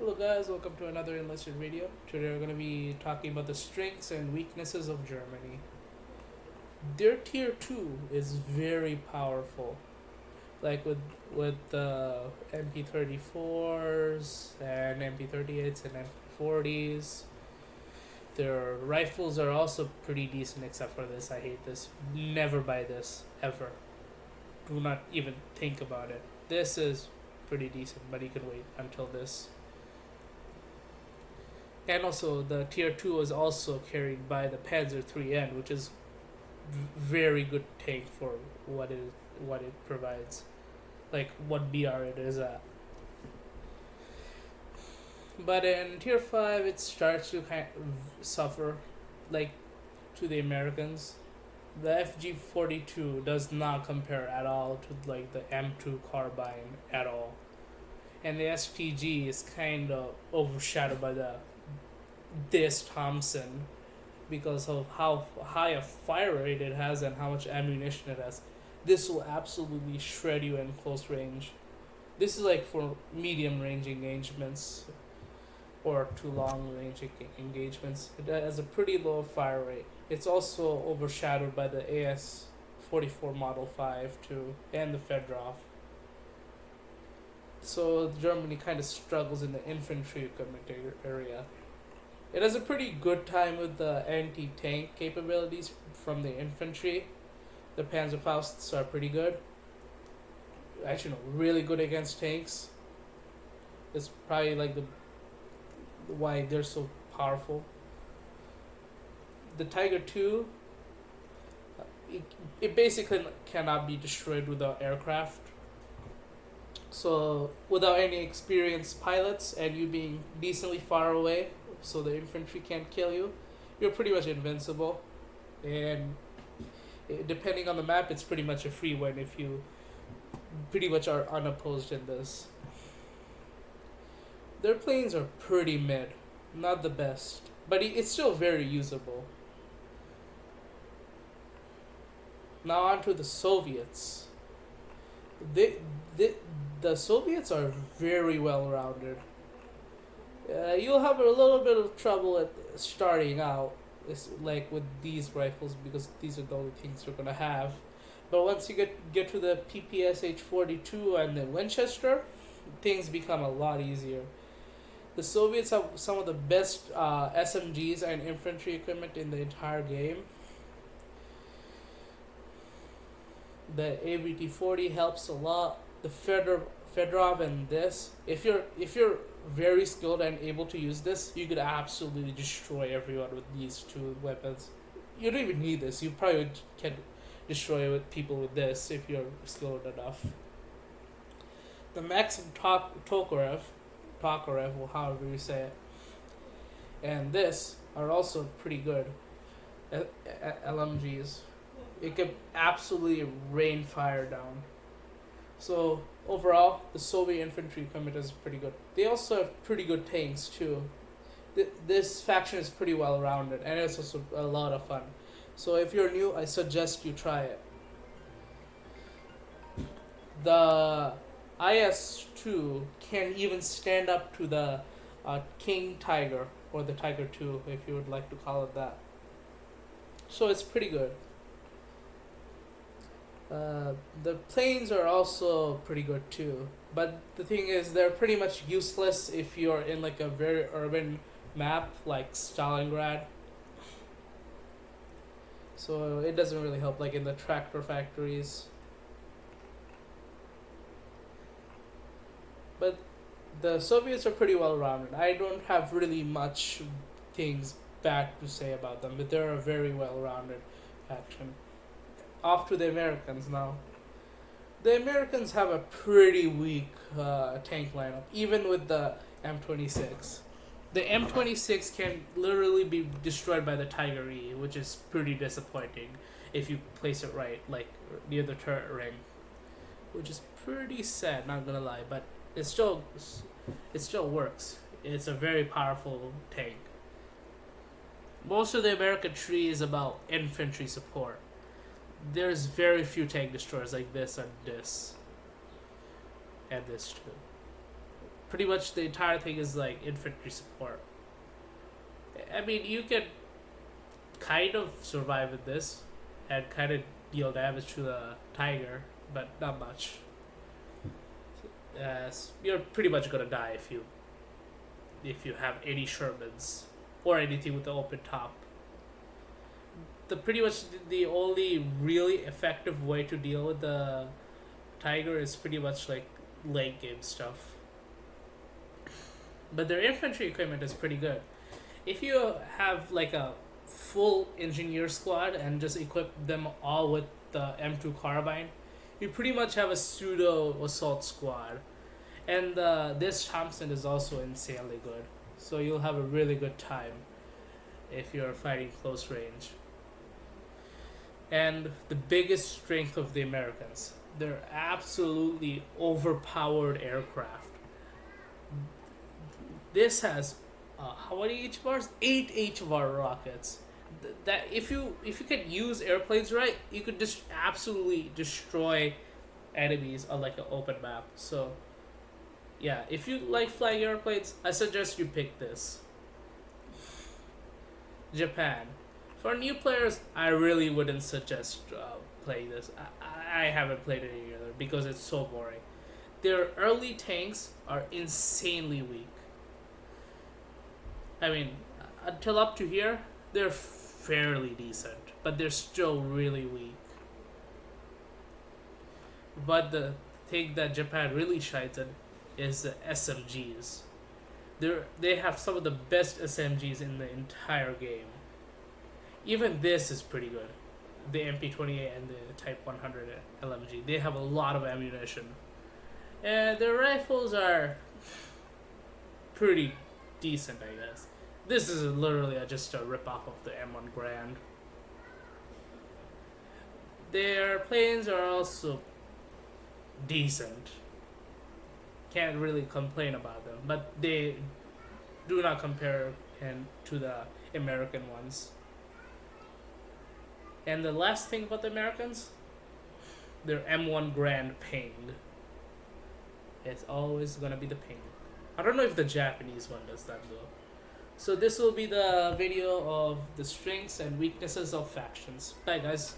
Hello guys, welcome to another Enlisted video. Today we're going to be talking about the strengths and weaknesses of Germany. Their tier 2 is very powerful. Like with the MP34s and MP38s and MP40s. Their rifles are also pretty decent except for this. I hate this. Never buy this ever. Do not even think about it. This is pretty decent, but you can wait until this. And also, the tier 2 is also carried by the Panzer 3N, which is very good tank for what it provides, like what BR it is at. But in tier 5, it starts to kind of suffer, like to the Americans. The FG42 does not compare at all to like the M2 carbine at all, and the STG is kind of overshadowed by this Thompson because of how high a fire rate it has and how much ammunition it has. This will absolutely shred you in close range. This is like for medium range engagements or to long range engagements. It has a pretty low fire rate. It's also overshadowed by the AS 44 Model 5 too and the Fedorov. So Germany kind of struggles in the infantry equipment area. It has a pretty good time with the anti-tank capabilities from the infantry. The Panzerfausts are pretty good. Actually, no, really good against tanks. It's probably like the why they're so powerful. The Tiger 2, it basically cannot be destroyed without aircraft. So without any experienced pilots and you being decently far away, so the infantry can't kill you, you're pretty much invincible. And depending on the map, it's pretty much a free win if you pretty much are unopposed in this. Their planes are pretty mid, not the best, but it's still very usable. Now on to the Soviets. They, the Soviets are very well rounded. You'll have a little bit of trouble at starting out, like with these rifles, because these are the only things you're gonna have. But once you get to the PPS H42 and the Winchester, things become a lot easier. The Soviets have some of the best SMGs and infantry equipment in the entire game. The AVT-40 helps a lot. The Fedorov and this, if you're very skilled and able to use this, you could absolutely destroy everyone with these two weapons. You don't even need this. You probably can destroy with people with this if you're skilled enough. The Maxim Tokarev, or however you say it, and this are also pretty good LMGs. It could absolutely rain fire down. So overall, the Soviet infantry equipment is pretty good. They also have pretty good tanks too. This faction is pretty well rounded and it's also a lot of fun. So if you're new, I suggest you try it. The IS-2 can even stand up to the King Tiger, or the Tiger 2 if you would like to call it that. So it's pretty good. The planes are also pretty good too, but the thing is they're pretty much useless if you're in like a very urban map like Stalingrad. So it doesn't really help like in the tractor factories. But the Soviets are pretty well rounded. I don't have really much things bad to say about them, but they're a very well rounded faction. Off to the Americans now. The Americans have a pretty weak tank lineup, even with the M26. The M26 can literally be destroyed by the Tiger E, which is pretty disappointing if you place it right, like near the turret ring, which is pretty sad, not gonna lie, but it still works. It's a very powerful tank. Most of the American tree is about infantry support. There's very few tank destroyers like this and this. And this too. pretty much the entire thing is like infantry support. I mean, you can kind of survive with this and kind of deal damage to the tiger, but not much. You're pretty much gonna die if you have any Shermans or anything with the open top. The pretty much the only really effective way to deal with the tiger is pretty much like late game stuff. But their infantry equipment is pretty good. If you have like a full engineer squad and just equip them all with the M2 carbine, you pretty much have a pseudo assault squad. And this Thompson is also insanely good, so you'll have a really good time if you're fighting close range. And the biggest strength of the Americans, they're absolutely overpowered aircraft. This has how many HVARs? 8 HVAR rockets. That if you could use airplanes right, you could just absolutely destroy enemies on like an open map. So yeah, if you like flying airplanes, I suggest you pick this. Japan. For new players, I really wouldn't suggest playing this. I haven't played it either because it's so boring. Their early tanks are insanely weak. I mean, until up to here, they're fairly decent, but they're still really weak. But the thing that Japan really shines in is the SMGs. They have some of the best SMGs in the entire game. Even this is pretty good. The MP28 and the Type 100 LMG. They have a lot of ammunition. And their rifles are pretty decent, I guess. This is literally just a rip-off of the M1 Grand. Their planes are also decent. Can't really complain about them, but they do not compare to the American ones. And the last thing about the Americans, their M1 Grand Ping. It's always gonna be the Ping. I don't know if the Japanese one does that though. So this will be the video of the strengths and weaknesses of factions. Bye guys.